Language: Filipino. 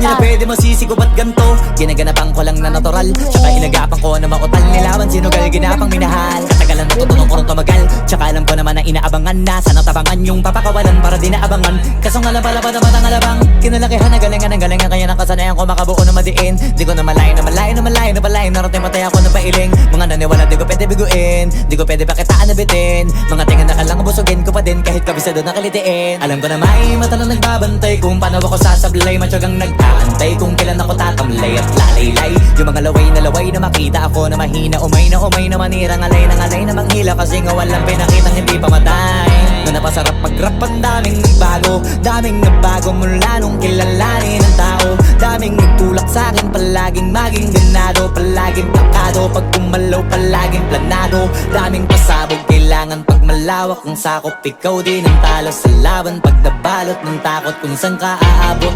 nila pwede masisigo ba't ganto. Ginaganapan ko lang na natural, tsaka inagapan ko na mautal. Nilawan sinugal, ginapang minahal. Katagalan natutunong ko rin tumagal, tsaka alam ko naman na inaabangan na. Sana tabangan yung papakawalan para di naabangan. Kaso nga lang pala ba naman ang alabang. Kinalakihan na galingan kaya nakasanayan ko makabuo na madiin. Di ko na malayo na malayo narating matay ako na pailing. Mga naniwala di ko pwede biguin, di ko pwede pakitaan na bitin. Mga tingan na kalang busugin ko pa din kahit kabisado na kalitiin. Alam ko na may mata na nagbabantay kung paano ako sasablay. Matyagang nag-aantay kung kailan ako tatamlay at lalaylay. Yung mga laway na makita ako na mahina. Umay na manirang alay na manghila. Kasi nga walang pinakitang hindi pamatay. Na napasarap mag-rap ang daming nagbago mula nung kilalanin ang tao. Daming nagtulak sa'kin, palaging maging ganado, palaging pakado, pag kumalaw palaging planado. Daming pasabog, kailangan pag malawak ang sakop. Ikaw din ang talo sa laban pag nabalot ng takot kung saan ka aabot.